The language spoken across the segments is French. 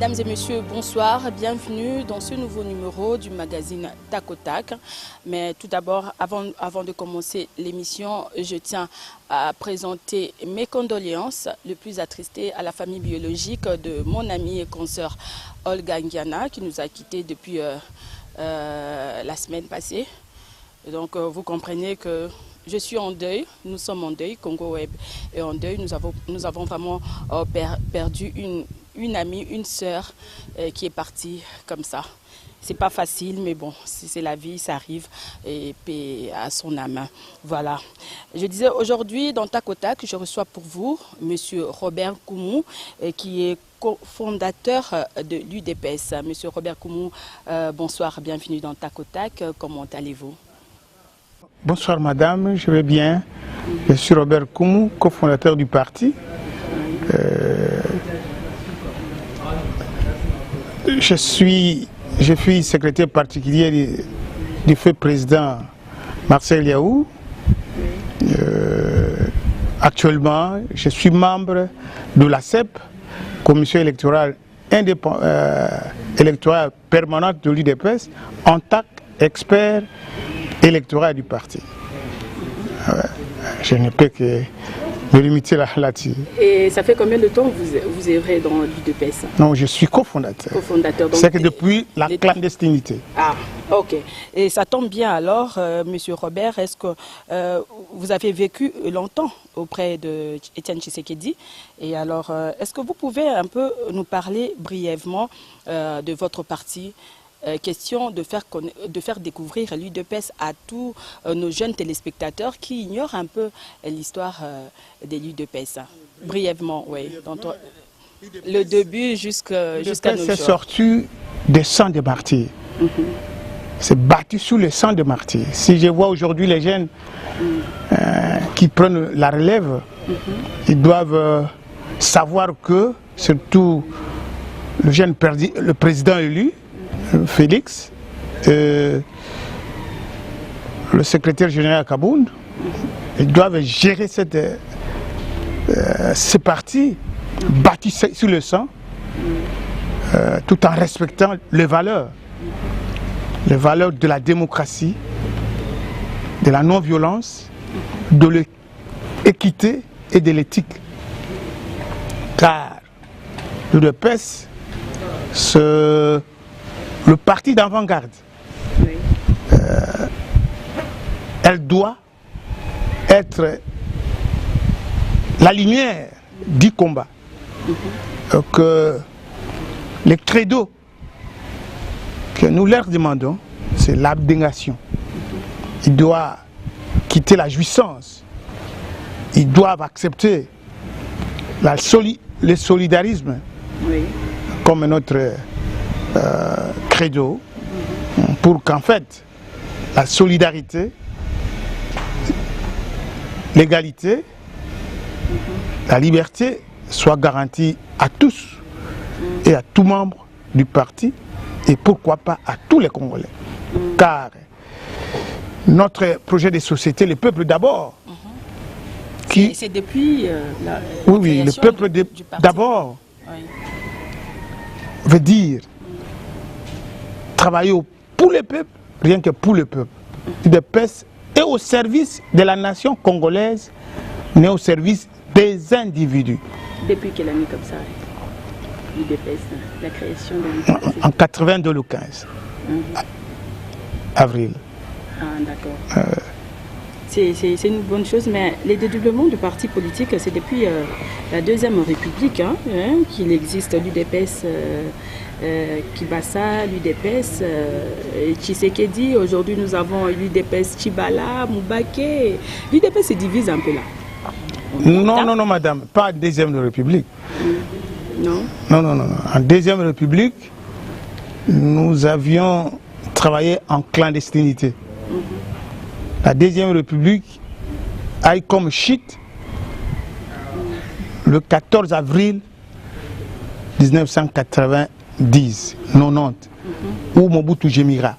Mesdames et messieurs, bonsoir, bienvenue dans ce nouveau numéro du magazine Tac au Tac. Mais tout d'abord, avant de commencer l'émission, je tiens à présenter mes condoléances le plus attristées à la famille biologique de mon amie et consoeur Olga Ngiana qui nous a quittés depuis la semaine passée. Et donc vous comprenez que je suis en deuil, nous sommes en deuil, Congo Web est en deuil, nous avons vraiment perdu une amie, une sœur qui est partie comme ça. C'est pas facile, mais bon, c'est la vie, ça arrive, et paix à son âme. Voilà. Je disais aujourd'hui, dans Tac au Tac, je reçois pour vous Monsieur Robert Koumou, qui est cofondateur de l'UDPS. Monsieur Robert Koumou, bonsoir, bienvenue dans Tac au Tac. Comment allez-vous? Bonsoir madame, je vais bien. Je suis Robert Koumou, cofondateur du parti. Je suis secrétaire particulier du feu président Marcel Yaou. Actuellement, je suis membre de la CEP, commission électorale permanente de l'UDPS, en tant qu'expert électoral du parti. Je ne peux que me limiter là-dessus. Et ça fait combien de temps vous œuvrez dans l'UDPS? Non, je suis cofondateur. C'est que depuis la clandestinité. Ah, ok. Et ça tombe bien alors, Monsieur Robert, est-ce que vous avez vécu longtemps auprès de Étienne Tshisekedi? Et alors, est-ce que vous pouvez un peu nous parler brièvement de votre parti? Question de faire découvrir l'UDPS à tous nos jeunes téléspectateurs qui ignorent un peu l'histoire de l'UDPS. Brièvement, oui. Le début jusqu'à nos jours. C'est sorti des sangs de martyrs. C'est battu sous le sang de martyrs. Si je vois aujourd'hui les jeunes qui prennent la relève, ils doivent savoir que, surtout le président élu, Félix, le secrétaire général Kabound, ils doivent gérer ce parti bâti sur le sang, tout en respectant les valeurs de la démocratie, de la non-violence, de l'équité et de l'éthique. Car l'UDPS, le parti d'avant-garde, elle doit être la lumière du combat. Que les credos que nous leur demandons, c'est l'abnégation. Ils doivent quitter la jouissance. Ils doivent accepter le solidarisme comme notre credo, pour qu'en fait la solidarité, l'égalité, la liberté soit garantie à tous et à tout membre du parti et pourquoi pas à tous les Congolais. Car notre projet de société, le peuple d'abord, c'est depuis la oui, le peuple d'abord veut dire travailler pour le peuple, rien que pour le peuple. l'UDPS est au service de la nation congolaise, mais au service des individus. Depuis quelle année comme ça, l'UDPS, la création de l'UDPS? En 82 le 15, avril. Ah, d'accord. C'est une bonne chose, mais les dédoublements du parti politique, c'est depuis la Deuxième République qu'il existe l'UDPS Kibasa, l'UDPS Tshisekedi. Aujourd'hui, nous avons l'UDPS Tchibala, Moubake. L'UDPS se divise un peu là. Non, madame, pas Deuxième République. Non. Non. En Deuxième République, nous avions travaillé en clandestinité. La Deuxième République a eu comme chute le 14 avril 1990, où Mobutu Gemira,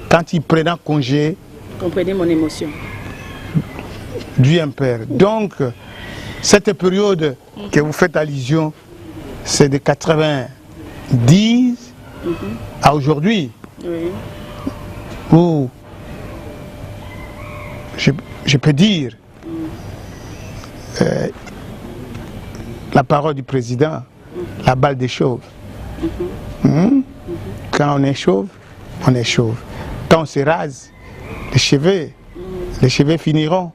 quand il prenait congé. Comprenez mon émotion. Du impère. Donc, cette période que vous faites allusion c'est de 90 à aujourd'hui. Oui. Où je peux dire la parole du président, la balle des chauves. Quand on est chauve, on est chauve. Quand on se rase, les cheveux finiront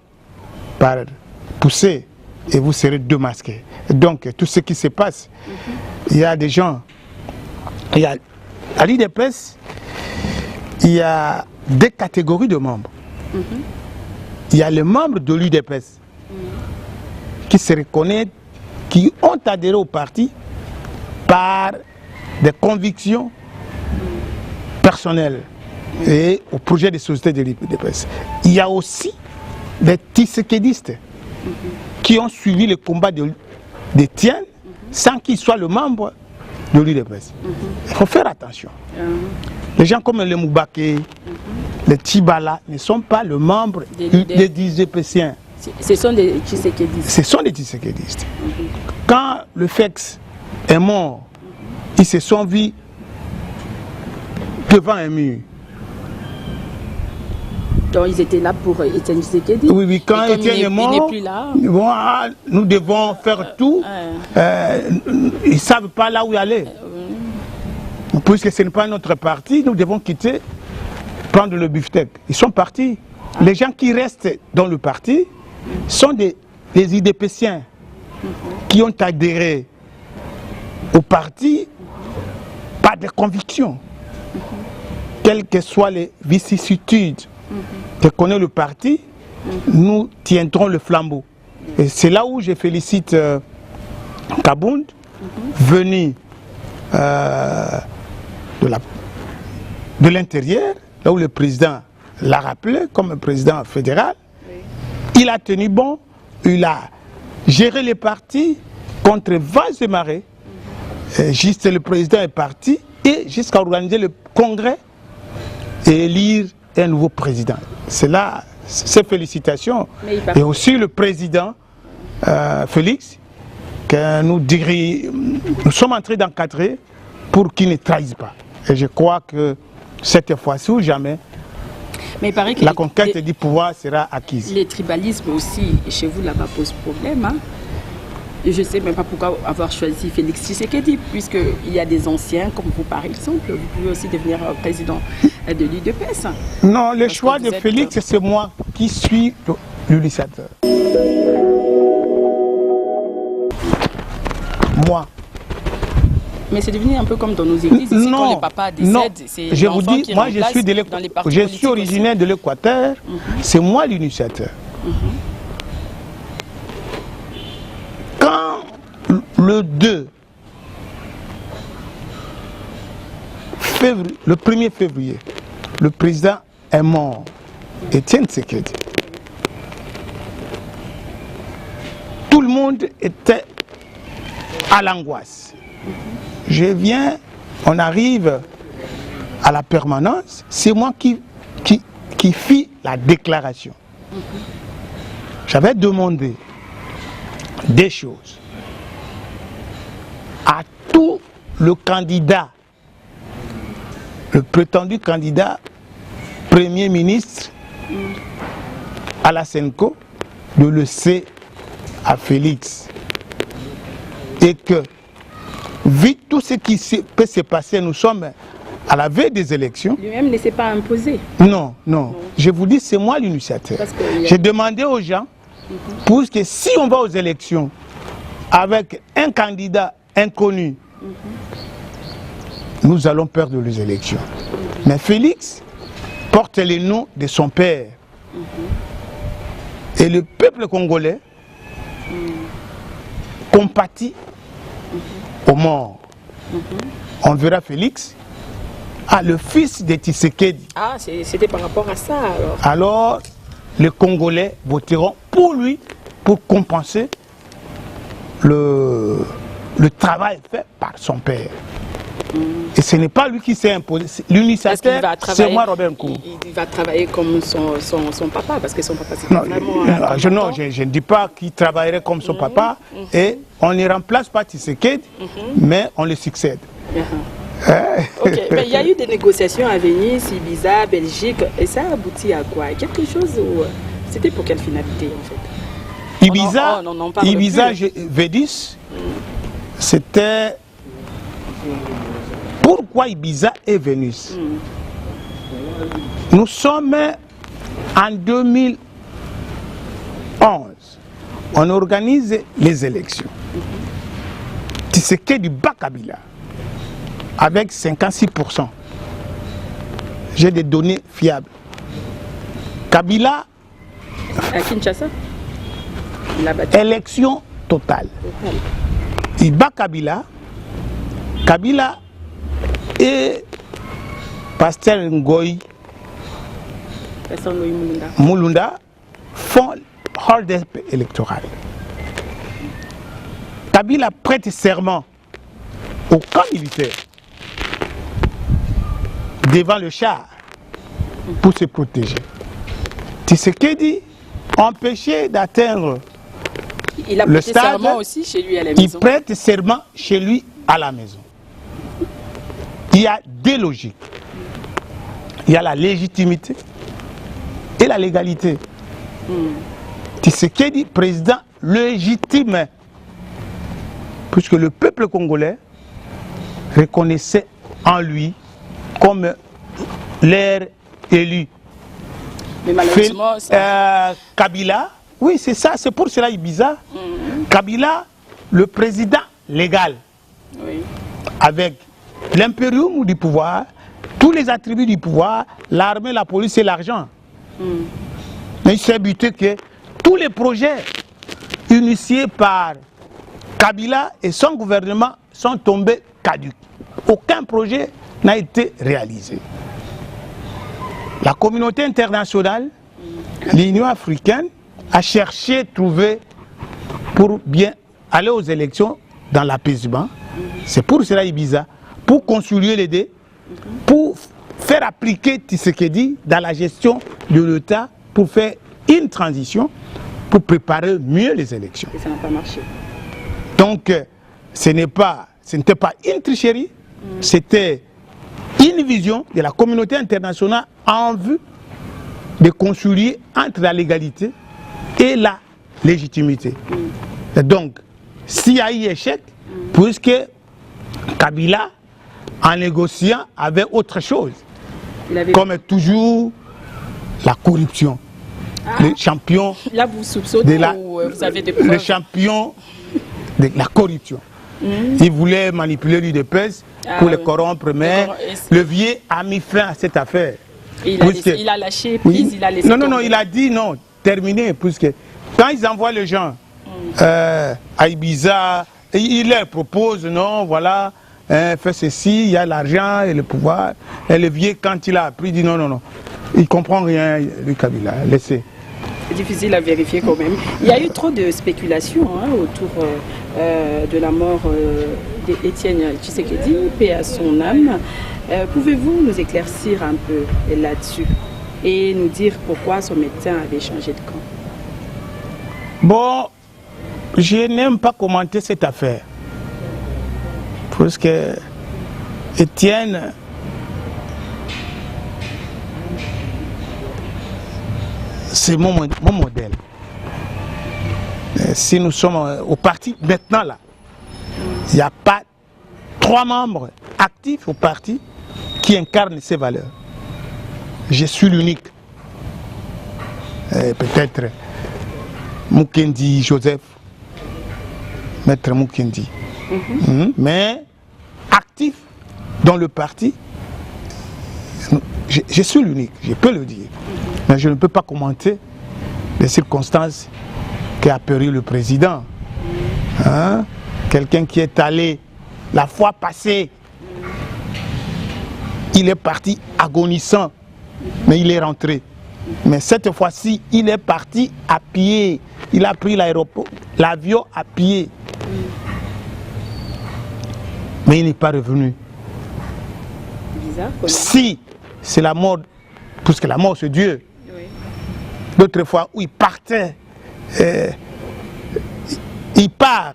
par pousser et vous serez démasqués. Donc tout ce qui se passe, il y a des gens, à l'UDPS, il y a deux catégories de membres. Il y a les membres de l'UDPS qui se reconnaissent, qui ont adhéré au parti par des convictions personnelles et au projet de société de l'UDPS. Il y a aussi des tshisekidistes qui ont suivi le combat de Tienne sans qu'ils soient le membre de l'UDPS. Il faut faire attention. Les gens comme les Moubake, les Tibala ne sont pas le membre des UDPSiens. Ce sont des tshisekidistes. Ce sont des tshisekidistes. Quand le FEX est mort, ils se sont vus devant un mur. Donc ils étaient là pour Étienne Tshisekedi. Oui, oui, quand Étienne est mort, il n'est plus là. Bon, nous devons faire tout. Ils ne savent pas là où aller. Puisque ce n'est pas notre parti, nous devons quitter, prendre le beefsteak. Ils sont partis. Les gens qui restent dans le parti sont des UDPSiens qui ont adhéré au parti par des convictions. Quelles que soient les vicissitudes que connaît le parti, nous tiendrons le flambeau. Et c'est là où je félicite Kabound, venu de l'intérieur, là où le président l'a rappelé comme président fédéral. Il a tenu bon, il a géré les partis contre vents et marées. Juste le président est parti et jusqu'à organiser le congrès et élire un nouveau président. C'est là, ces félicitations. Et aussi le président Félix, que nous sommes en train d'encadrer pour qu'il ne trahisse pas. Et je crois que cette fois-ci ou jamais, mais il paraît que la conquête du pouvoir sera acquise. Les tribalismes aussi, chez vous là-bas, posent problème. Hein? Je ne sais même pas pourquoi avoir choisi Félix Tshisekedi, puisqu'il y a des anciens, comme vous par exemple, vous pouvez aussi devenir président de l'UDPS. Non, le choix de Félix, c'est moi qui suis l'initiateur. Moi. Mais c'est devenu un peu comme dans nos églises, ici, quand les papas décèdent, c'est je vous dis, qui moi je suis originaire de l'Équateur, c'est moi l'initiateur. Quand le 1er février, le président est mort, Étienne Tshisekedi, tout le monde était à l'angoisse. Je viens, on arrive à la permanence, c'est moi qui fit la déclaration. J'avais demandé des choses à tout le candidat, le prétendu candidat Premier ministre à la Senco, de le laisser à Félix. Et que, vu tout ce qui peut se passer, nous sommes à la veille des élections. Lui-même ne s'est pas imposé. Non. Je vous dis, c'est moi l'initiateur. J'ai demandé aux gens, pour que si on va aux élections avec un candidat inconnu, nous allons perdre les élections. Mais Félix porte le nom de son père. Et le peuple congolais compatit aux morts. On verra Félix, le fils de Tshisekedi. Ah, c'était par rapport à ça alors. Alors, les Congolais voteront pour lui, pour compenser le travail fait par son père. Et ce n'est pas lui qui s'est imposé. L'initiateur, c'est moi, Robert Nkoum. Il va travailler comme son papa, parce que son papa, c'est vraiment... Je ne dis pas qu'il travaillerait comme son papa, et on ne remplace pas Tshisekedi, mais on le succède. Ok, mais il y a eu des négociations à venir, Ibiza, Belgique, et ça a abouti à quoi? Quelque chose où... C'était pour quelle finalité, en fait? Ibiza V10, c'était... Pourquoi Ibiza est venu? Nous sommes en 2011. On organise les élections. Tshisekedi bat Kabila avec 56%. J'ai des données fiables. Kabila... À Kinshasa? Élection totale. Il bat Kabila. Kabila et Pasteur Ngoï Mulunda font hold-up électoral. Kabila prête serment au camp militaire devant le char pour se protéger. Tshisekedi empêché d'atteindre le stade. Serment aussi chez lui à la maison. Il prête serment chez lui à la maison. Il y a deux logiques. Il y a la légitimité et la légalité. Tshisekedi, président légitime, puisque le peuple congolais reconnaissait en lui comme l'air élu. Mais malheureusement, Kabila, oui, c'est ça, c'est pour cela Ibiza. Kabila, le président légal, avec l'impérium du pouvoir, tous les attributs du pouvoir, l'armée, la police et l'argent. Mais il s'est buté que tous les projets initiés par Kabila et son gouvernement sont tombés caducs. Aucun projet n'a été réalisé. La communauté internationale, l'Union africaine, a cherché, trouvé pour bien aller aux élections dans l'apaisement. C'est pour cela Ibiza, pour concilier les deux, pour faire appliquer Tshisekedi dans la gestion de l'État, pour faire une transition, pour préparer mieux les élections. Et ça n'a pas marché. Donc, ce n'était pas une tricherie, c'était une vision de la communauté internationale en vue de concilier entre la légalité et la légitimité. Et donc, s'il y a eu échec, puisque Kabila, en négociant, avait autre chose, comme toujours la corruption. Le champion là, vous soupçonnez ou vous avez des preuves? Le champion de la corruption. Il voulait manipuler l'UDPS pour le corrompre, mais le vieux a mis fin à cette affaire. Il a lâché prise, il a laissé Non, il a dit non, terminé, puisque quand ils envoient les gens à Ibiza, il leur propose, non, voilà, fais ceci, il y a l'argent et le pouvoir. Et le vieux, quand il a appris, il dit non, il ne comprend rien, lui, Kabila, laissez. C'est difficile à vérifier quand même. Il y a eu trop de spéculations autour de la mort d'Étienne Tshisekedi, paix à son âme. Pouvez-vous nous éclaircir un peu là-dessus et nous dire pourquoi son médecin avait changé de camp? Bon, je n'aime pas commenter cette affaire. Parce que Étienne... c'est mon modèle. Si nous sommes au parti maintenant là, il n'y a pas 3 membres actifs au parti qui incarnent ces valeurs. Je suis l'unique. Peut-être Mukendi Joseph, Maître Mukendi. Mais actif dans le parti, je suis l'unique, je peux le dire. Mais je ne peux pas commenter les circonstances qu'a péri le président. Quelqu'un qui est allé la fois passée, il est parti agonissant, mais il est rentré. Mais cette fois-ci, il est parti à pied. Il a pris l'aéroport, l'avion à pied. Mais il n'est pas revenu. bizarre. Comment? Si c'est la mort, puisque la mort c'est Dieu. Oui. D'autres fois où il partait, il part,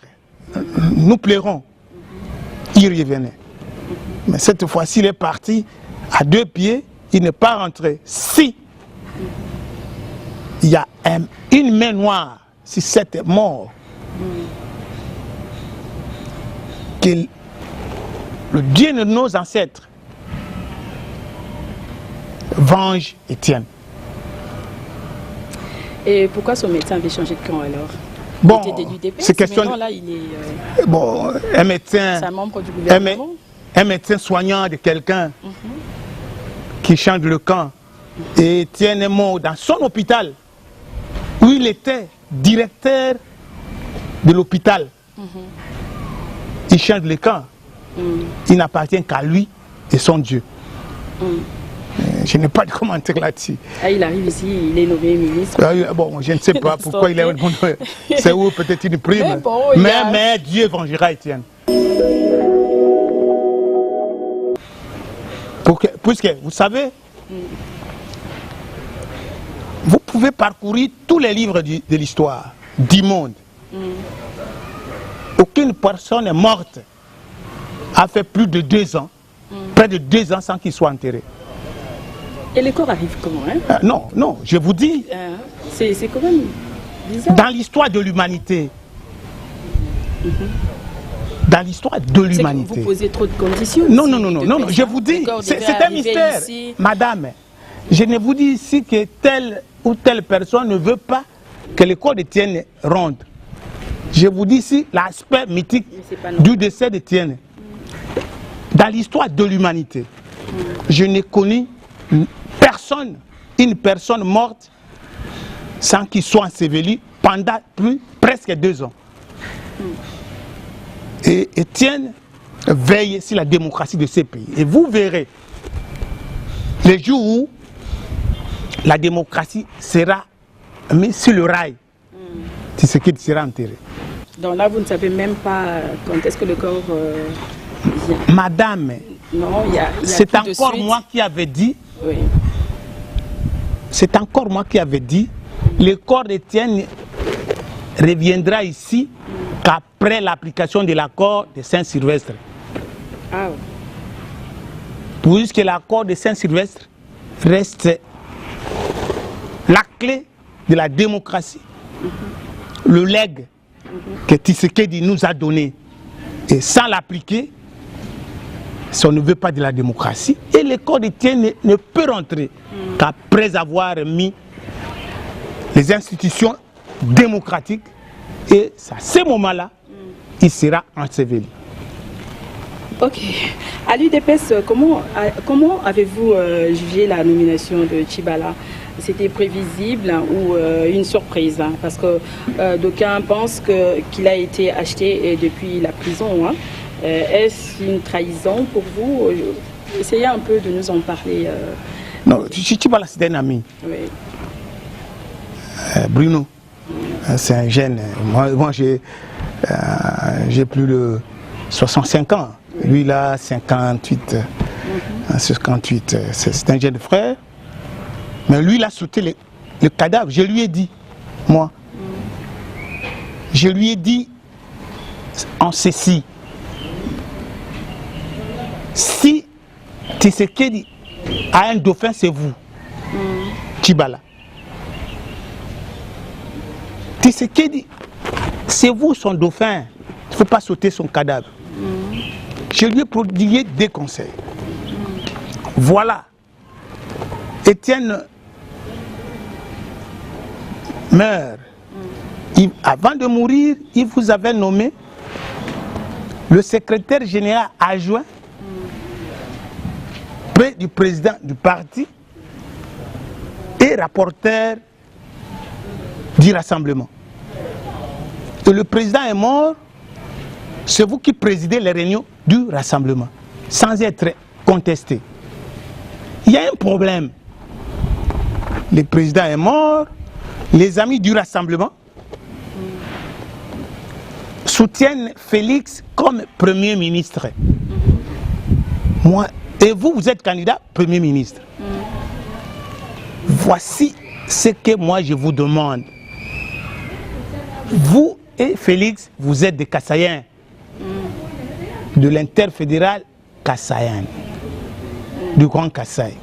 nous pleurons. Il revenait. Mais cette fois-ci, il est parti à 2 pieds, il n'est pas rentré. Si il y a une main noire, si cette mort, que le Dieu de nos ancêtres venge Étienne. Et pourquoi son médecin avait changé de camp alors? Bon, il était de l'UDP, c'est question. maintenant, là, il est. Bon, un médecin. C'est un membre du gouvernement. Un médecin soignant de quelqu'un qui change le camp. Et Étienne est mort dans son hôpital où il était directeur de l'hôpital. Il change le camp. Il n'appartient qu'à lui et son Dieu. Je n'ai pas de commentaire là-dessus. Ah, il arrive ici, il est nommé ministre. Bon, je ne sais pas pourquoi il est. C'est où peut-être une prime. Mais Dieu vengera Étienne. Puisque, vous savez, vous pouvez parcourir tous les livres de l'histoire du monde. Aucune personne est morte a fait plus de 2 ans, près de 2 ans sans qu'il soit enterré. Et les corps arrivent comment, hein? Non, je vous dis. C'est quand même bizarre. Dans l'histoire de l'humanité. Dans l'histoire de l'humanité. Vous posez trop de conditions. Non, je vous dis, c'est un mystère. Ici. Madame, je ne vous dis ici que telle ou telle personne ne veut pas que le corps d'Étienne rentre. Je vous dis ici l'aspect mythique du décès d'Étienne. Dans l'histoire de l'humanité, je n'ai connu personne, une personne morte sans qu'il soit enseveli pendant presque 2 ans. Et Étienne veille sur la démocratie de ces pays. Et vous verrez les jours où la démocratie sera mise sur le rail, c'est ce qui sera enterré. Donc là, vous ne savez même pas quand est-ce que le corps vient. Madame, c'est encore moi qui avais dit. Oui. C'est encore moi qui avais dit. Le corps d'Étienne reviendra ici qu'après l'application de l'accord de Saint-Sylvestre. Ah. Puisque l'accord de Saint-Sylvestre reste la clé de la démocratie, le legs que Tshisekedi nous a donné. Et sans l'appliquer, si on ne veut pas de la démocratie, et le corps d'Étienne ne peut rentrer qu'après avoir mis les institutions démocratiques, et à ce moment-là, il sera enseveli. Ok. À l'UDPS, comment avez-vous jugé la nomination de Tchibala? C'était prévisible ou une surprise? Parce que d'aucuns pensent qu'il a été acheté depuis la prison. Hein. Est-ce une trahison pour vous? Essayez un peu de nous en parler. Non, Tchibala, c'est un ami. Oui. Bruno, c'est un jeune. Moi j'ai plus de 65 ans. Lui, il a 58. 58. C'est un jeune frère. Mais lui, il a sauté le cadavre. Je lui ai dit, moi. Je lui ai dit en ceci. Si Tshisekedi a un dauphin, c'est vous. Tchibala. Tshisekedi, c'est vous son dauphin. Il ne faut pas sauter son cadavre. Je lui ai prodigué des conseils. Voilà. Étienne meurt. Avant de mourir, il vous avait nommé le secrétaire général adjoint près du président du parti et rapporteur du rassemblement. Et le président est mort, c'est vous qui présidez les réunions du rassemblement, sans être contesté. Il y a un problème. Le président est mort, les amis du rassemblement soutiennent Félix comme Premier ministre. Moi, Et vous, vous êtes candidat Premier ministre. Voici ce que moi je vous demande. Vous et Félix, vous êtes des Kassaïens. De l'interfédéral Kassaïen. Du Grand Kasaï.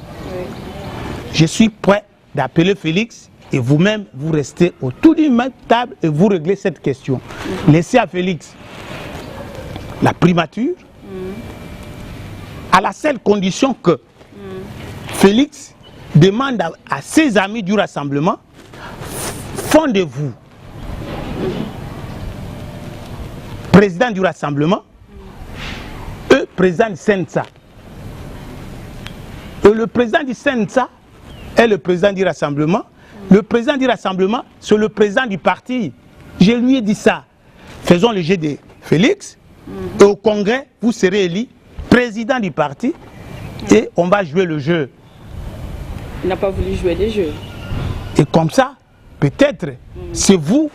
Je suis prêt d'appeler Félix et vous-même, vous restez autour d'une même table et vous réglez cette question. Laissez à Félix la primature à la seule condition que Félix demande à ses amis du rassemblement, fondez-vous président du rassemblement, président du Sensa. Et le président du Sensa est le président du rassemblement. Le président du rassemblement, c'est le président du parti. Je lui ai dit ça. Faisons le jeu de Félix. Et au congrès, vous serez élu président du parti. Et on va jouer le jeu. Il n'a pas voulu jouer les jeux. Et comme ça, peut-être, c'est vous,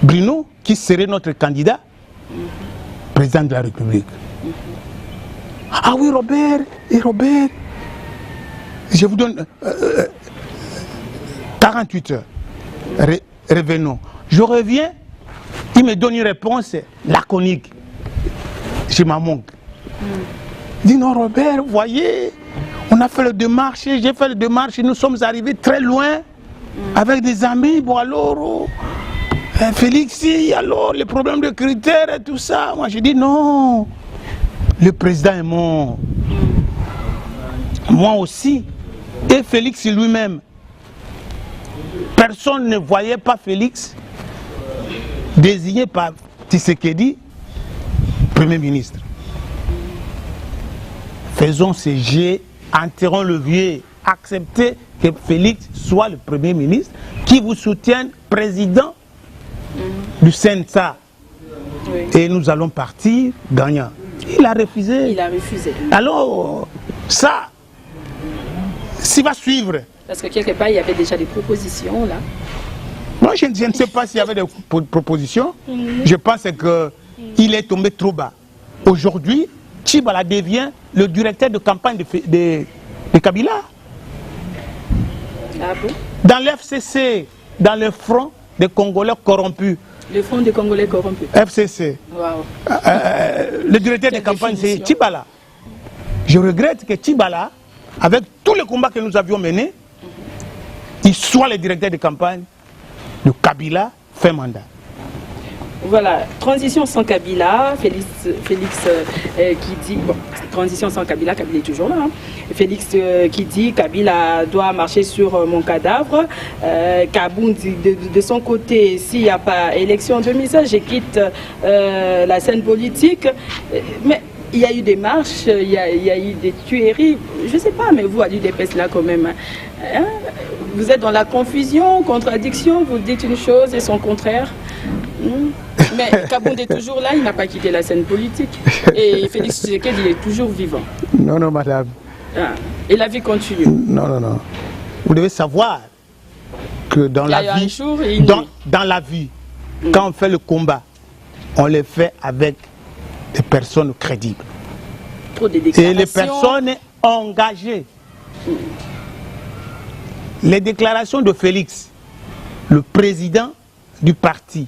Bruno, qui serez notre candidat président de la République. Ah oui, Robert, et Robert, je vous donne 48 heures. Revenons. Je reviens, il me donne une réponse laconique. Je m'en manque. Il dit non, Robert, vous voyez, on a fait le démarche, j'ai fait le démarche, nous sommes arrivés très loin avec des amis. Bon, alors, Félix, si, alors, les problèmes de critères et tout ça. Moi, je dis non, le président est mort. Moi aussi. Et Félix lui-même. Personne ne voyait pas Félix désigné par Tshisekedi Premier ministre. Faisons ce jeu, enterrons le vieux, acceptez que Félix soit le Premier ministre, qui vous soutienne président du Sensa. Oui. Et nous allons partir gagnant. Il a refusé. Il a refusé. Alors, ça, s'il va suivre. Parce que quelque part, il y avait déjà des propositions là. Moi, je ne sais pas s'il y avait des propositions. Je pense qu'il est tombé trop bas. Aujourd'hui, Tchibala devient le directeur de campagne de Kabila. Ah bon? Dans l'FCC, dans le front des Congolais corrompus. Le front des Congolais corrompus. FCC. Wow. Le directeur de campagne, c'est Tchibala. Je regrette que Tchibala, avec tous les combats que nous avions menés, il soit le directeur de campagne de Kabila, fin mandat. Voilà, transition sans Kabila, Félix qui dit, bon, transition sans Kabila, Kabila est toujours là, hein. Félix qui dit Kabila doit marcher sur mon cadavre, Kaboun dit de son côté, s'il n'y a pas élection en 2016, je quitte la scène politique, mais il y a eu des marches, il y a eu des tueries, je ne sais pas, mais vous, à l'UDPS là quand même, hein, vous êtes dans la confusion, contradiction, vous dites une chose et son contraire. Mais Kabound est toujours là, il n'a pas quitté la scène politique. Et Félix Tshisekedi, il est toujours vivant. Non, non, madame. Ah, et la vie continue. Non, non, non. Vous devez savoir que dans la vie, dans la vie, quand on fait le combat, on le fait avec des personnes crédibles. Trop de déclarations. Et les personnes engagées. Les déclarations de Félix, le président du parti,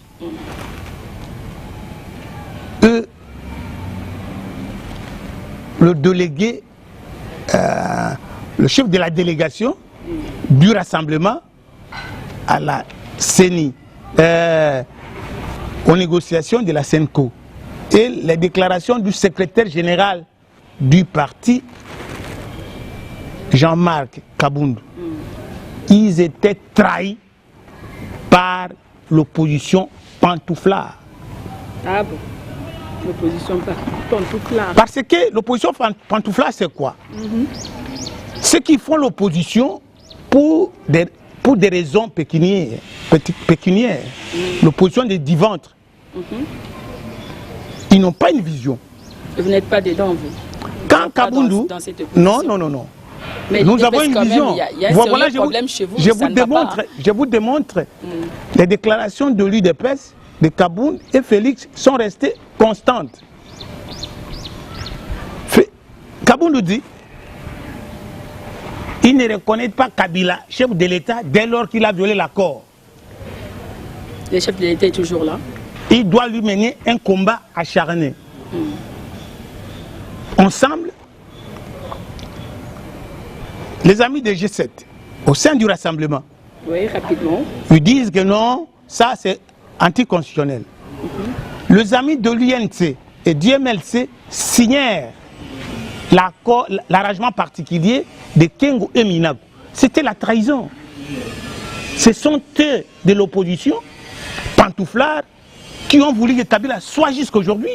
le délégué, le chef de la délégation du rassemblement à la CENI, aux négociations de la SENCO, et les déclarations du secrétaire général du parti, Jean-Marc Kabound. Ils étaient trahis par l'opposition pantouflard. Ah bon? L'opposition pantouflard. Parce que l'opposition pantouflard, c'est quoi? Ceux qui font l'opposition pour des raisons pécuniaires. L'opposition des divantres. Ils n'ont pas une vision. Et vous n'êtes pas dedans, vous? Quand Kaboundou... Non, non, non, non. Mais nous avons une vision. Il y a un sérieux problème chez vous. Je vous démontre les déclarations de l'UDPS, de Kabound et Félix sont restées constantes. Kaboundou dit, il ne reconnaît pas Kabila, chef de l'État, dès lors qu'il a violé l'accord. Le chef de l'État est toujours là. Il doit lui mener un combat acharné. Ensemble, les amis de G7, au sein du rassemblement, oui, rapidement, ils disent que non, ça c'est anticonstitutionnel. Les amis de l'UNC et du MLC signèrent l'arrangement particulier de Kengo et Minago. C'était la trahison. Ce sont eux de l'opposition, pantouflards, qui ont voulu que Kabila soit jusqu'aujourd'hui.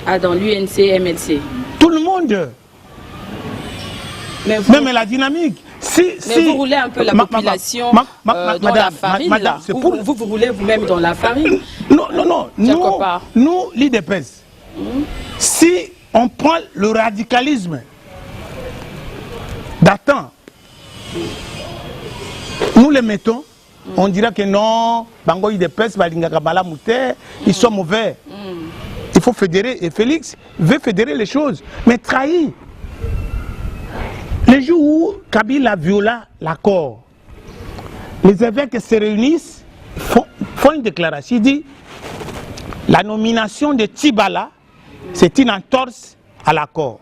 Ah, dans l'UNC et MLC. Tout le monde. Mais vous... Même la dynamique. Mais vous roulez un peu la population dans la farine, là. Vous roulez vous-même dans la farine. Non. Nous, l'IDPS, si on prend le radicalisme datant, nous les mettons, on dira que non, Bango IDPS, ils sont mauvais. Il faut fédérer, et Félix veut fédérer les choses, mais trahir. Le jour où Kabila viola l'accord, les évêques se réunissent, font une déclaration, ils disent la nomination de Tibala, c'est une entorse à l'accord.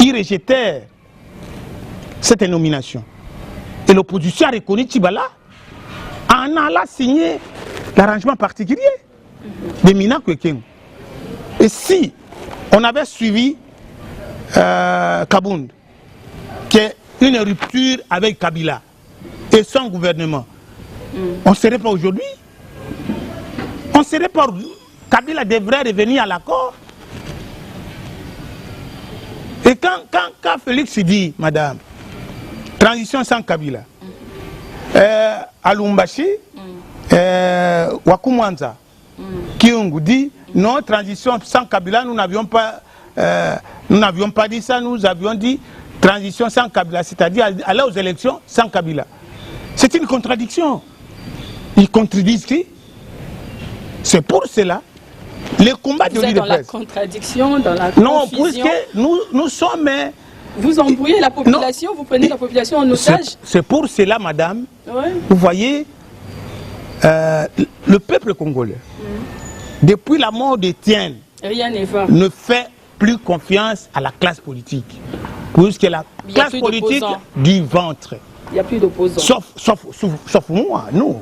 Ils rejetèrent cette nomination. Et l'opposition a reconnu Tibala en allant signer l'arrangement particulier de Minago et Kengo. Et si on avait suivi Kabound, qui est une rupture avec Kabila et son gouvernement, on ne serait pas aujourd'hui. On ne serait pas. Kabila devrait revenir à l'accord. Et quand Félix dit, madame, transition sans Kabila, Alumbashi, Wakumwanza, Kyungu dit, non, transition sans Kabila, nous n'avions pas dit ça, nous avions dit transition sans Kabila, c'est-à-dire aller aux élections sans Kabila. C'est une contradiction. Ils contredisent qui? C'est pour cela. Les combats de l'UDPS. Dans la contradiction, dans la confusion. Non, puisque nous sommes... Vous embrouillez la population, non. Vous prenez la population en otage. C'est pour cela, madame. Ouais. Vous voyez, le peuple congolais, depuis la mort d'Étienne, ne fait plus confiance à la classe politique. Puisque la classe politique du ventre. Il n'y a plus d'opposants. Sauf moi, nous.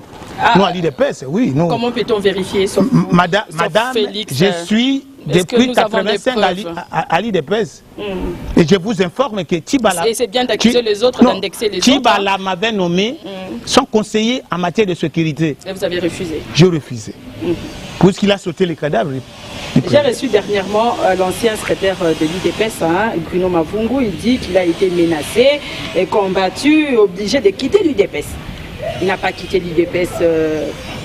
Nous, à l'IDPS, oui. Nous. Comment peut-on vérifier sauf Madame, Félix, je suis depuis 1985 à l'IDPS. Et je vous informe que Tibala... Et c'est bien d'accuser les autres, d'indexer les autres. Tibala m'avait nommé son conseiller en matière de sécurité. Et vous avez refusé? J'ai refusé. Puisqu'il a sauté les cadavres. J'ai reçu dernièrement l'ancien secrétaire de l'IDPS, Bruno Mavungu. Il dit qu'il a été menacé et combattu, obligé de quitter l'IDPS. Il n'a pas quitté l'IDPS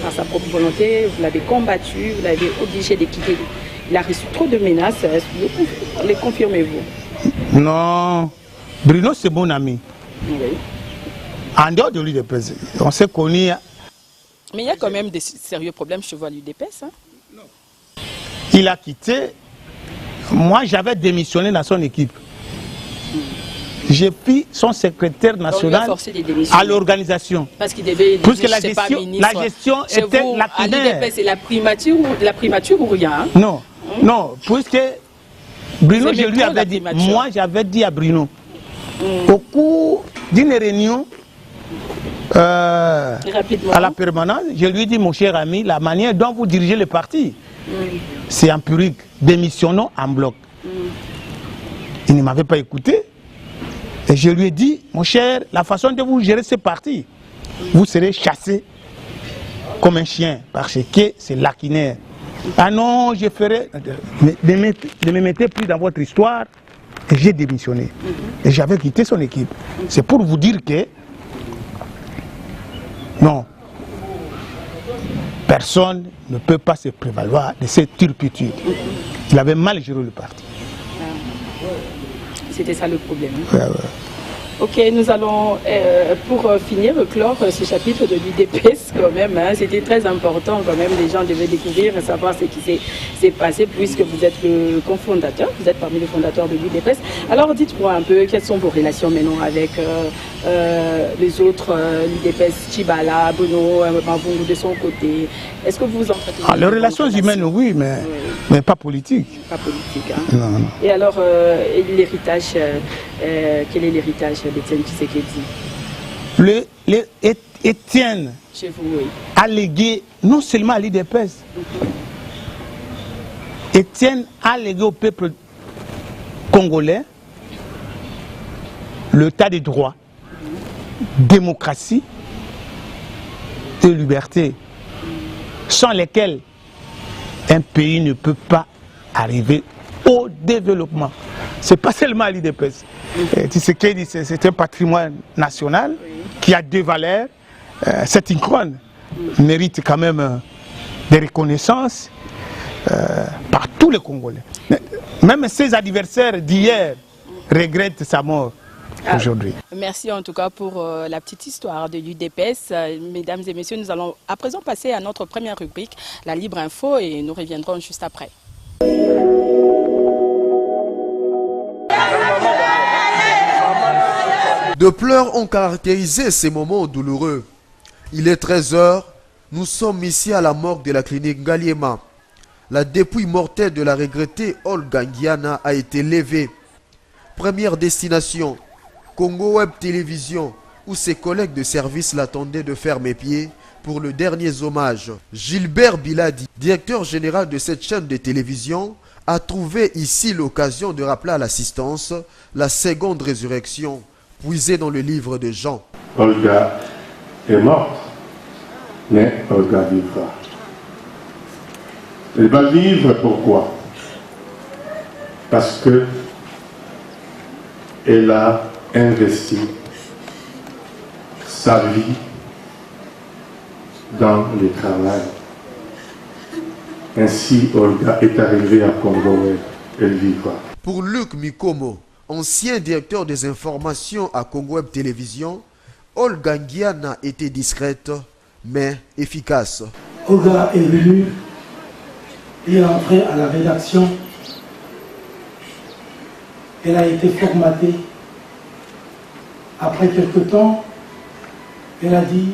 par sa propre volonté, vous l'avez combattu, vous l'avez obligé de quitter. Il a reçu trop de menaces, les confirmez-vous? Non, Bruno c'est mon ami. Oui. En dehors de l'IDPS, on s'est connus. Mais il y a quand même des sérieux problèmes chez vous à l'IDPS. Non. Il a quitté. Moi j'avais démissionné dans son équipe. J'ai pris son secrétaire national à l'organisation. Parce qu'il devait puisque la gestion était lacunaire. C'est la primature ou rien? Hein? Non, non, puisque Bruno, je lui avais dit, moi j'avais dit à Bruno, au cours d'une réunion à la permanence, je lui ai dit, mon cher ami, la manière dont vous dirigez le parti, c'est empirique, démissionnons en bloc. Il ne m'avait pas écouté. Et je lui ai dit, mon cher, la façon de vous gérer ce parti, vous serez chassé comme un chien, parce que c'est lacunaire. Ah non, je ferai... Ne me mettez plus dans votre histoire. Et j'ai démissionné. Et j'avais quitté son équipe. C'est pour vous dire que... Non. Personne ne peut pas se prévaloir de cette turpitude. Il avait mal géré le parti. C'était ça le problème. Ouais. Ok, nous allons, pour finir, clore ce chapitre de l'UDPS quand même. Hein, c'était très important quand même, les gens devaient découvrir et savoir ce qui s'est passé puisque vous êtes le cofondateur, vous êtes parmi les fondateurs de l'UDPS. Alors dites-moi un peu, quelles sont vos relations maintenant avec les autres, l'UDPS, Chibala, Bono, Mavungu de son côté? Est-ce que vous vous entretenez? Les relations humaines, oui, mais pas politiques. Pas politique. Hein. Non, non. Et alors, l'héritage, quel est l'héritage d'Étienne Tshisekedi? Étienne Chez vous, oui. a légué non seulement à l'UDPS, Étienne a légué au peuple congolais l'état de droit, démocratie et liberté, sans lesquelles un pays ne peut pas arriver au développement. Ce n'est pas seulement l'UDPS. Tshisekedi, c'est un patrimoine national qui a deux valeurs. Cette icône mérite quand même des reconnaissances par tous les Congolais. Même ses adversaires d'hier regrettent sa mort aujourd'hui. Merci en tout cas pour la petite histoire de l'UDPS. Mesdames et messieurs, nous allons à présent passer à notre première rubrique, la Libre Info, et nous reviendrons juste après. De pleurs ont caractérisé ces moments douloureux. Il est 13 h, nous sommes ici à la morgue de la clinique Ngaliema. La dépouille mortelle de la regrettée Olga Ngiana a été levée. Première destination, Congo Web Télévision, où ses collègues de service l'attendaient de ferme-pied pour le dernier hommage. Gilbert Biladi, directeur général de cette chaîne de télévision, a trouvé ici l'occasion de rappeler à l'assistance la seconde résurrection, puisée dans le livre de Jean. Olga est morte, mais Olga vivra. Elle va vivre pourquoi? Parce que elle a investi sa vie dans le travail. Ainsi, Olga est arrivée à Congo, elle vivra. Pour Luc Mikomo, ancien directeur des informations à Congo Web Télévision, Olga Ngiana était discrète, mais efficace. Olga est venue et est entrée à la rédaction. Elle a été formatée. Après quelque temps, elle a dit: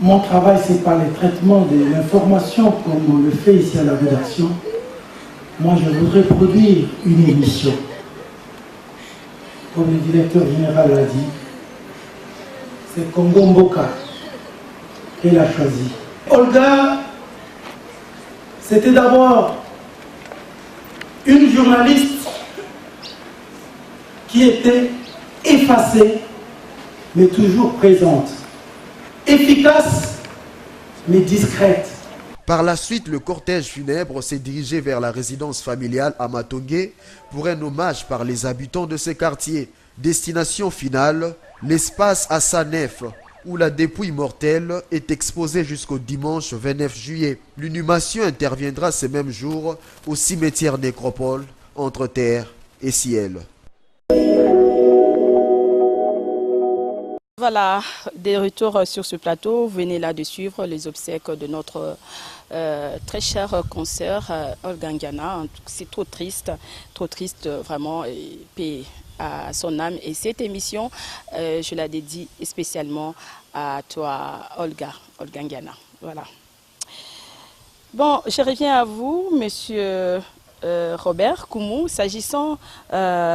mon travail, c'est pas le traitement de l'information comme on le fait ici à la rédaction. Moi, je voudrais produire une émission. Comme le directeur général l'a dit, c'est Congo Mboka qu'elle a choisi. Olga, c'était d'abord une journaliste qui était effacée, mais toujours présente. Efficace, mais discrète. Par la suite, le cortège funèbre s'est dirigé vers la résidence familiale à Matongé pour un hommage par les habitants de ce quartier. Destination finale, l'espace Assanef, où la dépouille mortelle est exposée jusqu'au dimanche 29 juillet. L'inhumation interviendra ce même jour au cimetière Nécropole, entre terre et ciel. Voilà, des retours sur ce plateau. Vous venez là de suivre les obsèques de notre très chère consoeur Olga Ngiana. C'est trop triste vraiment, et paix à son âme. Et cette émission, je la dédie spécialement à toi, Olga Ngiana. Voilà. Bon, je reviens à vous, monsieur Robert Koumou, s'agissant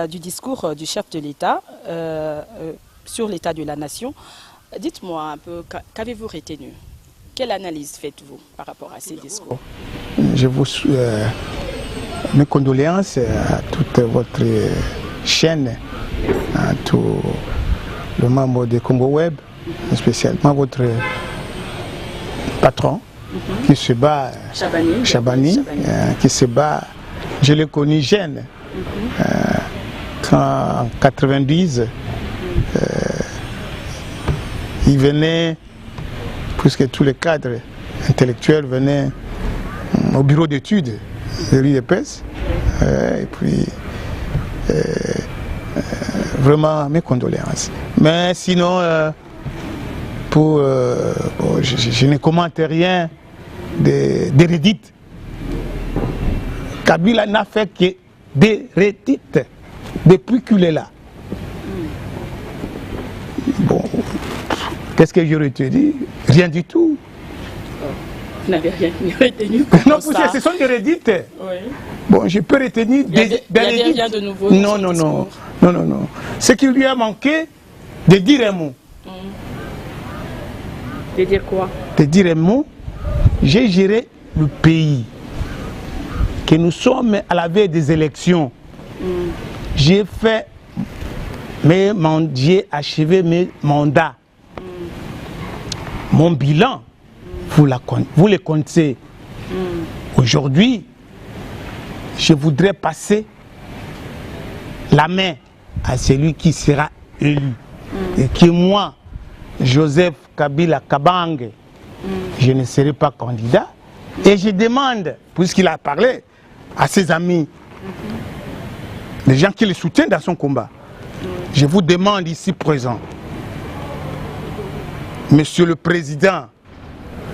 du discours du chef de l'État sur l'état de la nation. Dites-moi un peu, qu'avez-vous retenu? Quelle analyse faites-vous par rapport à ces discours? Je vous mes condoléances à toute votre chaîne, à tous les membres de Congo Web, spécialement votre patron qui se bat, Chabani, qui se bat. Je l'ai connu jeune, quand en 90, il venait, puisque tous les cadres intellectuels venaient au bureau d'études de l'UDPS, et puis vraiment mes condoléances. Mais sinon, je ne commente rien des redites. Kabila n'a fait que des redites depuis qu'il est là. Bon, qu'est-ce que j'aurais te dit? Rien du tout. Vous n'avez rien retenu. Non, ce sont des redites. Oui. Bon, je peux retenir des redites. Il n'y a rien de nouveau. Non. Ce qui lui a manqué, de dire un mot. De dire quoi? De dire un mot. J'ai géré le pays. Que nous sommes à la veille des élections. J'ai fait j'ai achevé mes mandats. Mon bilan, vous le connaissez. Aujourd'hui, je voudrais passer la main à celui qui sera élu. Et que moi, Joseph Kabila Kabange, je ne serai pas candidat. Et je demande, puisqu'il a parlé à ses amis, les gens qui le soutiennent dans son combat, je vous demande ici présent, Monsieur le Président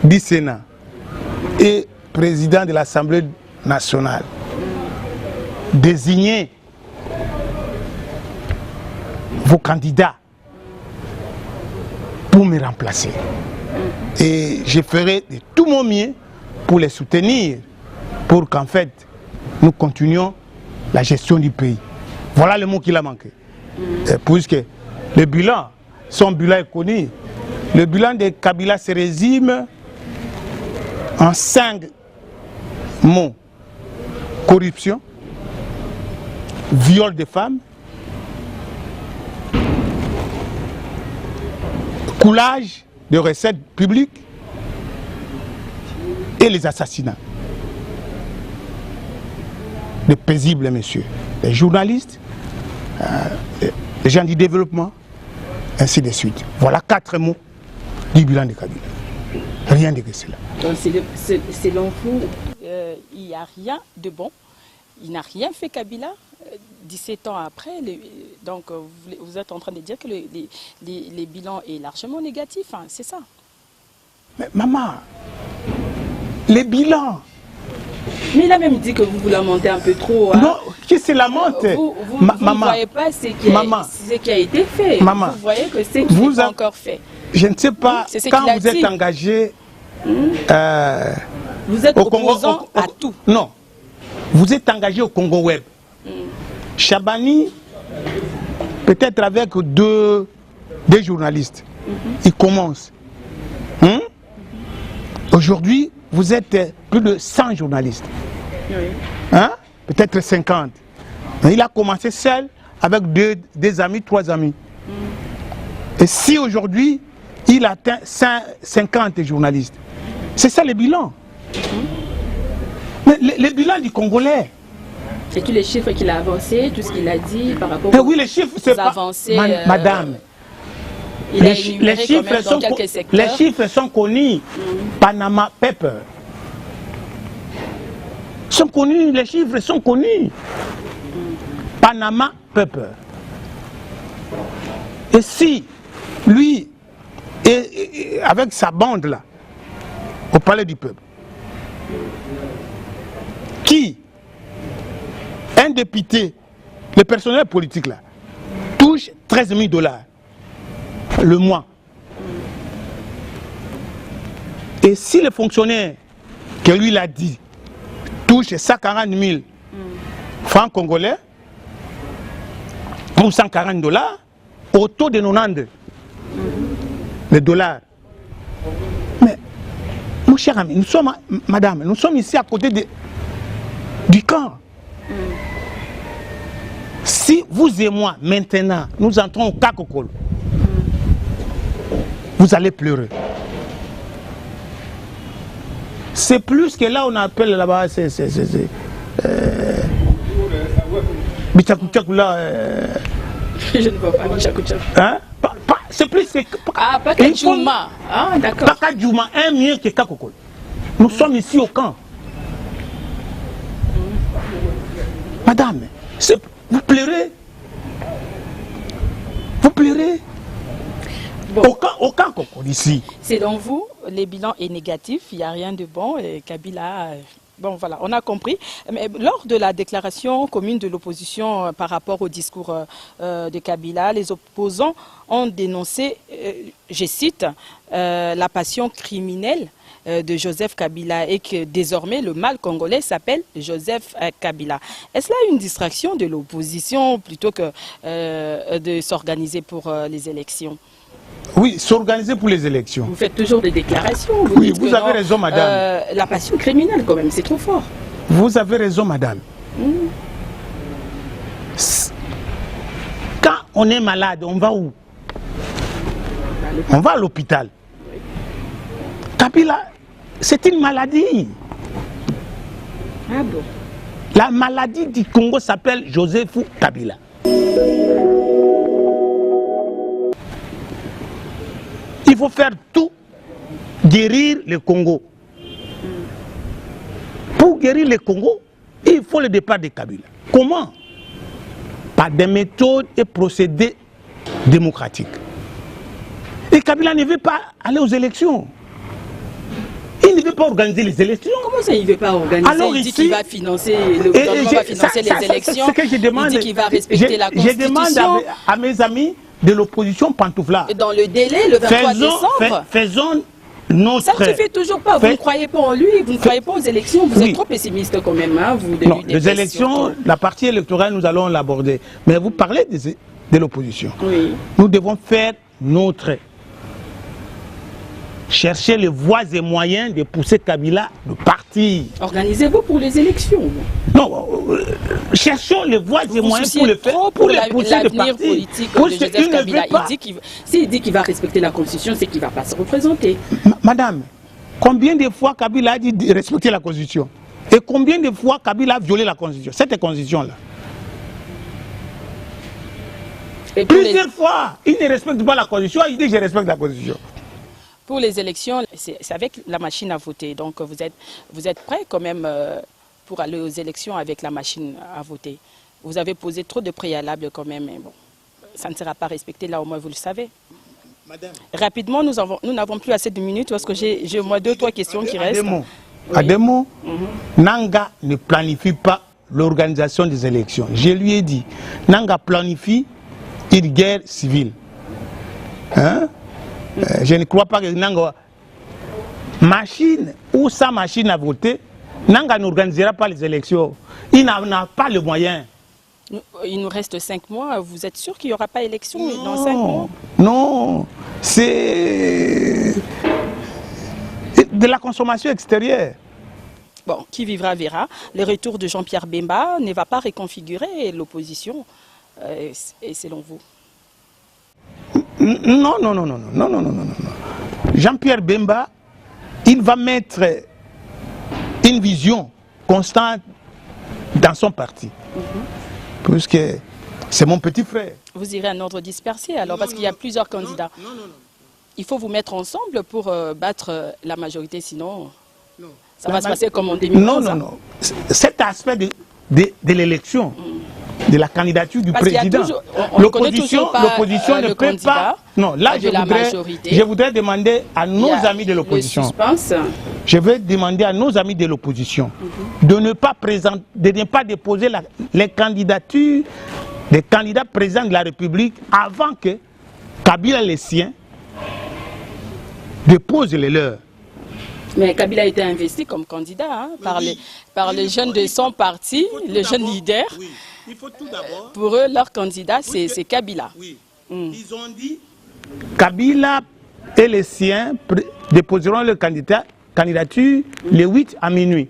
du Sénat et Président de l'Assemblée nationale, désignez vos candidats pour me remplacer. Et je ferai de tout mon mieux pour les soutenir, pour qu'en fait, nous continuions la gestion du pays. Voilà le mot qu'il a manqué. Puisque le bilan, son bilan est connu. Le bilan de Kabila se résume en 5 mots. Corruption, viol de femmes, coulage de recettes publiques et les assassinats. Les paisibles messieurs, les journalistes, les gens du développement, ainsi de suite. Voilà 4 mots du bilan de Kabila. Rien de cela. Donc, selon vous, il n'y a rien de bon. Il n'a rien fait Kabila. 17 ans après, donc vous êtes en train de dire que les bilans est largement négatif, hein, c'est ça? Mais maman, les bilans. Mais il a même dit que vous lamentez un peu trop. Hein. Non, qui se lamente? Vous ne voyez pas ce qui a été fait. Maman, vous voyez que c'est qui n'est pas encore fait. Je ne sais pas, quand vous êtes engagé... vous êtes opposant à tout. Non, vous êtes engagé au Congo Web. Chabani, peut-être avec deux journalistes, il commence. Aujourd'hui, vous êtes plus de 100 journalistes. Oui. Hein? Peut-être 50. Mais il a commencé seul avec deux amis, 3 amis. Et si aujourd'hui, il atteint 50 journalistes, c'est ça le bilan. Mais le bilan du Congolais. C'est tous les chiffres qu'il a avancés, tout ce qu'il a dit par rapport aux chiffres, c'est avancées. Madame. Les chiffres sont connus. Panama Paper. Sont connus, les chiffres sont connus. Panama Paper. Et si lui, avec sa bande là, au palais du peuple, qui, un député, le personnel politique là, touche 13 000 $ le mois. Et si le fonctionnaire que lui l'a dit touche 140 000 francs congolais ou 140 $, au taux de 90 les dollars. Mais mon cher ami, nous sommes, madame, nous sommes ici à côté du camp. Si vous et moi, maintenant, nous entrons au Kakokolo, vous allez pleurer. C'est plus que là on appelle là-bas, Bichakouchak là. Je ne vois pas Bichakouchak. Hein? C'est plus que... Ah, pas Kadjouma. Ah, d'accord. Pas Kadjouma, un mieux que Kakokolo. Nous sommes ici au camp. Madame, vous pleurez. pleurer. Bon. Aucun concours ici. Selon vous, le bilan est négatif, il n'y a rien de bon. Et Kabila, bon voilà, on a compris. Mais lors de la déclaration commune de l'opposition par rapport au discours de Kabila, les opposants ont dénoncé, je cite, la passion criminelle de Joseph Kabila et que désormais le mal congolais s'appelle Joseph Kabila. Est-ce là une distraction de l'opposition plutôt que de s'organiser pour les élections? Oui, s'organiser pour les élections. Vous faites toujours des déclarations. Oui, vous avez raison, madame. La passion criminelle, quand même, c'est trop fort. Vous avez raison, madame. Quand on est malade, on va où? On va à l'hôpital. Kabila, c'est une maladie. Ah bon? La maladie du Congo s'appelle Joseph Kabila. Il faut faire tout, guérir le Congo. Pour guérir le Congo, il faut le départ de Kabila. Comment? Par des méthodes et procédés démocratiques. Et Kabila ne veut pas aller aux élections. Il ne veut pas organiser les élections. Comment ça, il ne veut pas organiser? Alors il dit ici, qu'il va financer, le gouvernement va financer les élections. Il dit qu'il va respecter la Constitution. Je demande à mes amis de l'opposition pantouflard. Dans le délai, le 23 décembre. Faisons notre... Ça ne suffit toujours pas. Vous ne croyez pas en lui, vous ne croyez pas aux élections. Vous êtes trop pessimiste quand même. Hein, vous, non, les élections, la partie électorale, nous allons l'aborder. Mais vous parlez de l'opposition. Oui. Nous devons faire notre... Chercher les voies et moyens de pousser Kabila de partir. Organisez-vous pour les élections. Non, cherchons les voies et moyens pour le faire, pour les pousser de partir. Politique de Joseph Kabila. S'il dit qu'il va respecter la Constitution, c'est qu'il ne va pas se représenter. Madame, combien de fois Kabila a dit de respecter la Constitution? Et combien de fois Kabila a violé la Constitution? Cette Constitution-là. Plusieurs fois, il ne respecte pas la Constitution, il dit je respecte la Constitution. Pour les élections, c'est avec la machine à voter. Donc vous êtes prêts quand même pour aller aux élections avec la machine à voter. Vous avez posé trop de préalables quand même. Mais bon, ça ne sera pas respecté, là au moins vous le savez. Madame. Rapidement, nous n'avons plus assez de minutes parce que j'ai au moins 2-3 questions qui restent. À des mots, Nanga ne planifie pas l'organisation des élections. Je lui ai dit, Nanga planifie une guerre civile. Hein? Je ne crois pas que Nanga, machine ou sa machine à voter, Nanga n'organisera pas les élections. Il n'a pas le moyen. Il nous reste 5 mois. Vous êtes sûr qu'il n'y aura pas d'élection dans 5 mois? Non, c'est de la consommation extérieure. Bon, qui vivra verra. Le retour de Jean-Pierre Bemba ne va pas reconfigurer l'opposition, et selon vous? Non. Jean-Pierre Bemba, il va mettre une vision constante dans son parti. Puisque c'est mon petit frère. Vous irez en ordre dispersé alors, parce qu'il y a plusieurs candidats. Non. Il faut vous mettre ensemble pour battre la majorité, sinon ça va se passer comme en 2011. Non. Cet aspect de l'élection, de la candidature du président. L'opposition ne peut pas. Non, là je voudrais demander à nos amis de l'opposition. Je vais demander à nos amis de l'opposition de ne pas déposer les candidatures des candidats présidents de la République avant que Kabila les siens dépose les leurs. Mais Kabila a été investi comme candidat par les jeunes de son parti, les jeunes leaders. Oui. Il faut tout d'abord. Pour eux, leur candidat, c'est Kabila. Oui. Ils ont dit Kabila et les siens déposeront leur candidature le 8 à minuit.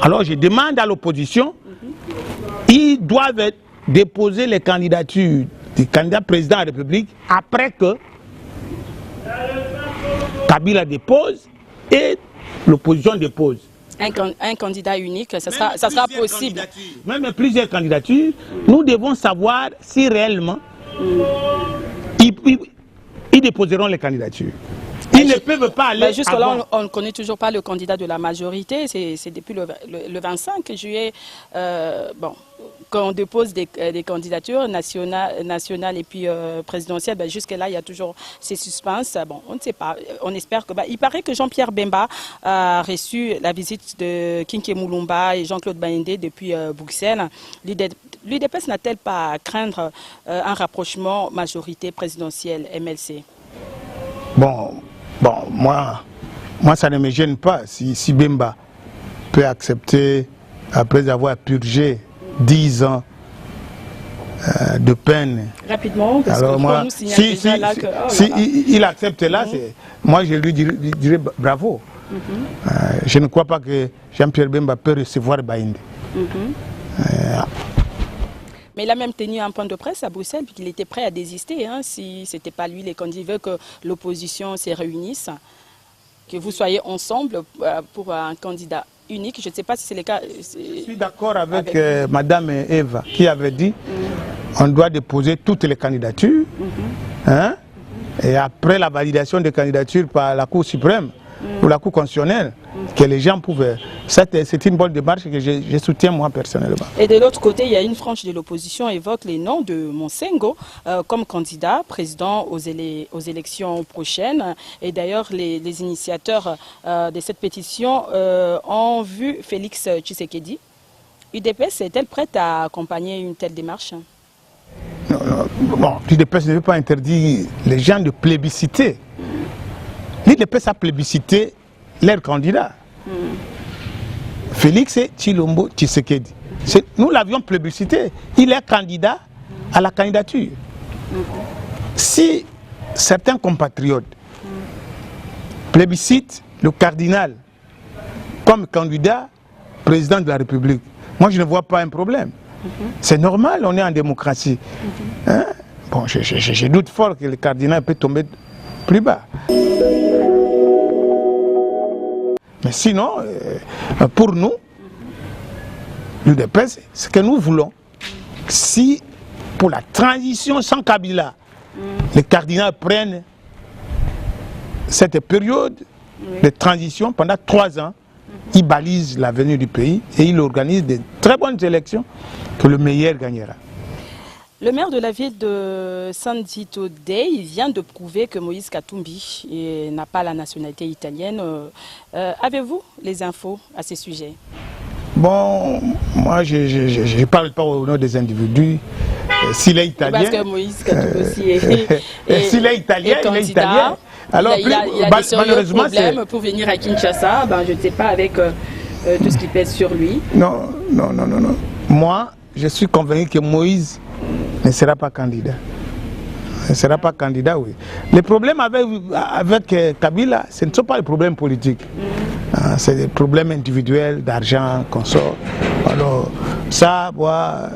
Alors je demande à l'opposition, ils doivent déposer les candidatures du candidat président de la République après que Kabila dépose et l'opposition dépose. Un candidat unique, ça sera possible. Même plusieurs candidatures, nous devons savoir si réellement ils déposeront les candidatures. Ils ne peuvent pas aller. Jusque-là, on ne connaît toujours pas le candidat de la majorité. C'est depuis le 25 juillet. Bon, quand on dépose des candidatures nationales et puis présidentielles, ben, jusque-là, il y a toujours ces suspens. Bon, on ne sait pas. On espère que... il paraît que Jean-Pierre Bemba a reçu la visite de Kinké Moulumba et Jean-Claude Baïndé depuis Bruxelles. L'UDPS n'a-t-elle pas à craindre un rapprochement majorité présidentielle MLC? Bon, moi, ça ne me gêne pas si Bemba peut accepter, après avoir purgé 10 ans de peine. Rapidement, parce alors que moi, nous signale déjà là que... il accepte là, moi je lui dirais bravo. Je ne crois pas que Jean-Pierre Bemba peut recevoir Baïndé. Mais il a même tenu un point de presse à Bruxelles, puisqu'il était prêt à désister, hein, si ce n'était pas lui les candidats. Il veut que l'opposition se réunisse, que vous soyez ensemble pour un candidat unique. Je ne sais pas si c'est le cas. Je suis d'accord avec Madame Eva, qui avait dit on doit déposer toutes les candidatures, hein, et après la validation des candidatures par la Cour suprême ou la Cour constitutionnelle, que les gens pouvaient... C'est une bonne démarche que je soutiens moi personnellement. Et de l'autre côté, il y a une frange de l'opposition qui évoque les noms de Monsengo comme candidat président aux élections prochaines. Et d'ailleurs, les initiateurs de cette pétition ont vu Félix Tshisekedi. UDPS est-elle prête à accompagner une telle démarche? Non, bon, l'UDPS ne veut pas interdire les gens de plébisciter. L'UDPS a plébiscité leur candidat. Félix Tshilombo Tshisekedi. Nous l'avions plébiscité. Il est candidat à la candidature. Si certains compatriotes plébiscitent le cardinal comme candidat président de la République, moi je ne vois pas un problème. C'est normal, on est en démocratie. Hein? Bon, je doute fort que le cardinal peut tomber plus bas. Mais sinon, pour nous, l'UDPS, ce que nous voulons, si pour la transition sans Kabila, les cardinaux prennent cette période de transition pendant 3 ans, ils balisent l'avenir du pays et ils organisent de très bonnes élections que le meilleur gagnera. Le maire de la ville de Sandito Day vient de prouver que Moïse Katumbi n'a pas la nationalité italienne. Avez-vous les infos à ce sujet? Bon, moi je ne parle pas au nom des individus. S'il est italien... Parce que Moïse Katumbi aussi est s'il est italien, il est italien. Alors, il y a des sérieux problèmes pour venir à Kinshasa. Ben, je ne sais pas avec tout ce qui pèse sur lui. Non. Moi, je suis convaincu que Moïse ne sera pas candidat. Ne sera pas candidat, oui. Les problèmes avec Kabila, ce ne sont pas les problèmes politiques. C'est des problèmes individuels, d'argent, qu'on sort. Alors, ça, moi...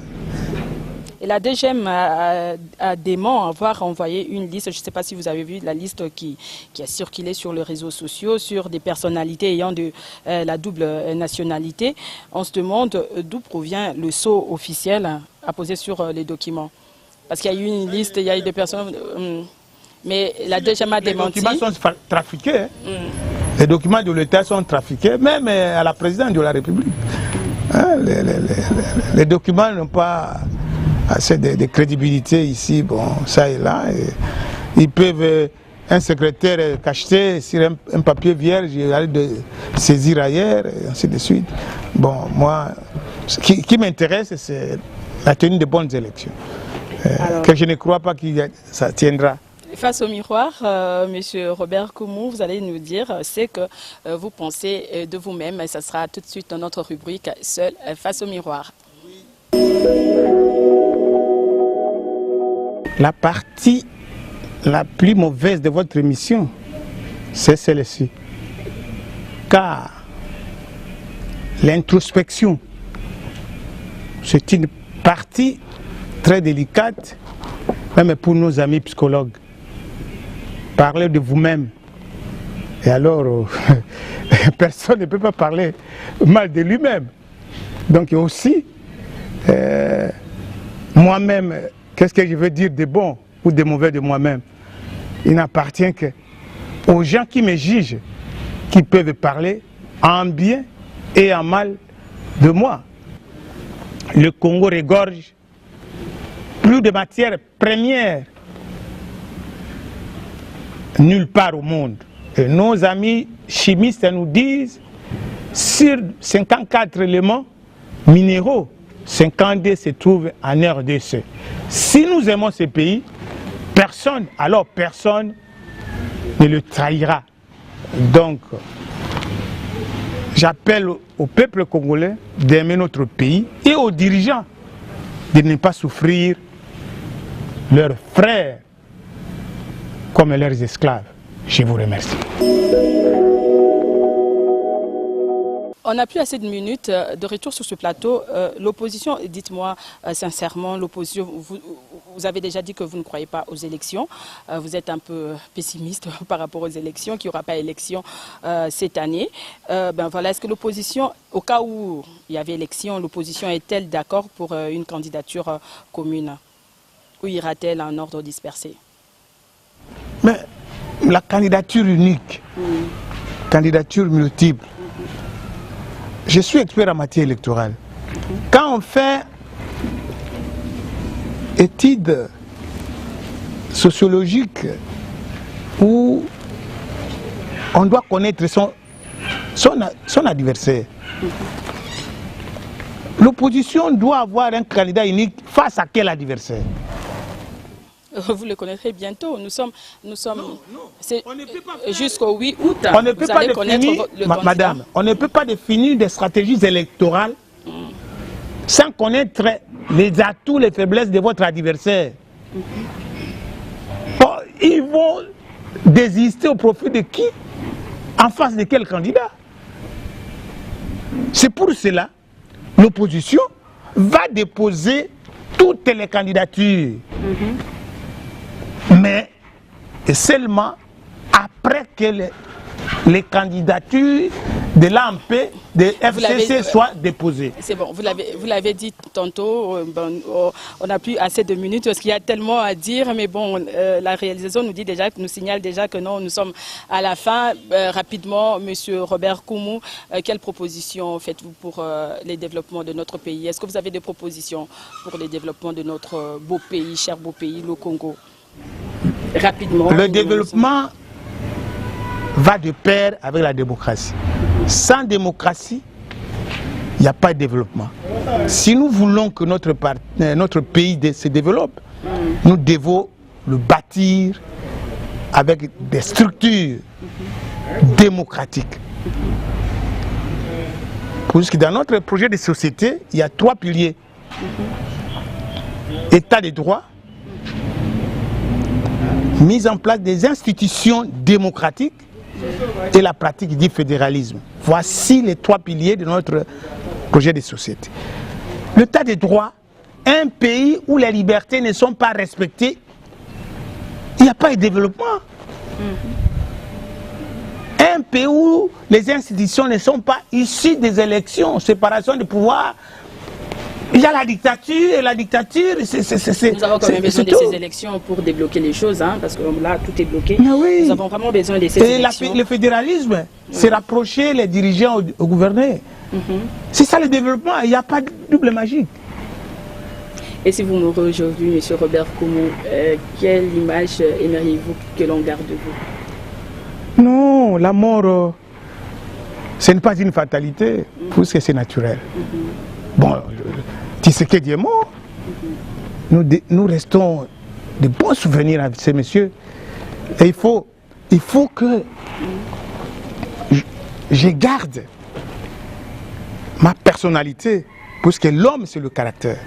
Et la DGM a dément avoir envoyé une liste, je ne sais pas si vous avez vu la liste qui a circulé sur les réseaux sociaux, sur des personnalités ayant la double nationalité. On se demande d'où provient le sceau officiel apposé sur les documents. Parce qu'il y a eu une liste, il y a eu des personnes... mais la DGM a démenti. Les documents sont trafiqués. Les documents de l'État sont trafiqués, même à la présidente de la République. Hein, les documents n'ont pas assez de crédibilité ici, bon, ça et là. Et ils peuvent, un secrétaire cacheté sur un papier vierge, aller de saisir ailleurs, et ainsi de suite. Bon, moi, ce qui m'intéresse, c'est la tenue de bonnes élections. Que je ne crois pas que ça tiendra. Face au miroir, Monsieur Robert Koumou, vous allez nous dire ce que vous pensez de vous-même. Et ça sera tout de suite dans notre rubrique Seul face au miroir. La partie la plus mauvaise de votre émission, c'est celle-ci. Car l'introspection, c'est une partie très délicate, même pour nos amis psychologues. Parlez de vous-même. Et alors, personne ne peut pas parler mal de lui-même. Donc aussi, moi-même, qu'est-ce que je veux dire de bon ou de mauvais de moi-même? Il n'appartient qu'aux gens qui me jugent, qui peuvent parler en bien et en mal de moi. le Congo regorge plus de matières premières nulle part au monde. Et nos amis chimistes nous disent, sur 54 éléments minéraux, 52 se trouvent en RDC. Si nous aimons ce pays, personne, alors personne ne le trahira. Donc, j'appelle au peuple congolais d'aimer notre pays et aux dirigeants de ne pas souffrir leurs frères comme leurs esclaves. Je vous remercie. On n'a plus assez de minutes de retour sur ce plateau. L'opposition, dites-moi sincèrement, l'opposition, vous avez déjà dit que vous ne croyez pas aux élections. Vous êtes un peu pessimiste par rapport aux élections, qu'il n'y aura pas d'élection cette année. Voilà, est-ce que l'opposition, au cas où il y avait élection, l'opposition est-elle d'accord pour une candidature commune? Ou ira-t-elle en ordre dispersé? Mais la candidature unique, candidature multiple, je suis expert en matière électorale. Quand on fait études sociologiques où on doit connaître son adversaire, l'opposition doit avoir un candidat unique face à quel adversaire? Vous le connaîtrez bientôt. Nous sommes jusqu'au 8 août. On ne peut pas définir, madame, on ne peut pas définir des stratégies électorales sans connaître les atouts, les faiblesses de votre adversaire. Bon, ils vont désister au profit de qui? En face de quel candidat? C'est pour cela que l'opposition va déposer toutes les candidatures. Mais seulement après que les candidatures de l'AMP, de FCC soient déposées. C'est bon, vous l'avez dit tantôt, on n'a plus assez de minutes parce qu'il y a tellement à dire, mais bon, la réalisation nous signale déjà que non, nous sommes à la fin. Rapidement, Monsieur Robert Koumou, quelles propositions faites-vous pour les développements de notre pays? Est-ce que vous avez des propositions pour les développements de notre beau pays, cher beau pays, le Congo? Rapidement. Le développement va de pair avec la démocratie. Sans démocratie, il n'y a pas de développement. Si nous voulons que notre pays se développe, nous devons le bâtir avec des structures démocratiques. Puisque dans notre projet de société, il y a 3 piliers. État de droit, mise en place des institutions démocratiques et la pratique du fédéralisme. Voici les 3 piliers de notre projet de société. L'état de droit, un pays où les libertés ne sont pas respectées, il n'y a pas de développement. Un pays où les institutions ne sont pas issues des élections, séparation de pouvoir. Il y a la dictature, et la dictature, c'est... Nous avons quand même besoin de ces élections pour débloquer les choses, hein, parce que là, tout est bloqué. Oui. Nous avons vraiment besoin de ces élections. Le fédéralisme, c'est rapprocher les dirigeants au gouvernement. C'est ça le développement, il n'y a pas de double magique. Et si vous mourrez aujourd'hui, M. Robert Koumou, quelle image aimeriez-vous que l'on garde de vous? Non, la mort, ce n'est pas une fatalité, puisque c'est naturel. Bon, Tshisekedi est mort. Nous restons de bons souvenirs avec ces messieurs. Et il faut que je garde ma personnalité, puisque l'homme c'est le caractère.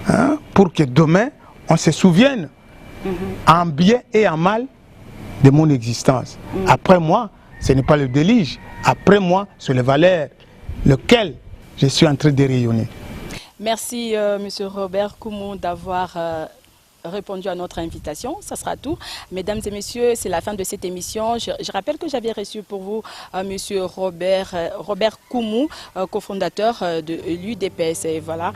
Hein, pour que demain, on se souvienne en bien et en mal de mon existence. Après moi, ce n'est pas le délige. Après moi, c'est les valeurs, lequel je suis en train de rayonner. Merci, Monsieur Robert Koumou, d'avoir répondu à notre invitation. Ça sera tout. Mesdames et messieurs, c'est la fin de cette émission. Je rappelle que j'avais reçu pour vous Monsieur Robert Koumou, cofondateur de l'UDPS. Et voilà,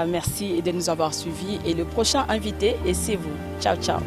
merci de nous avoir suivis. Et le prochain invité, et c'est vous. Ciao, ciao.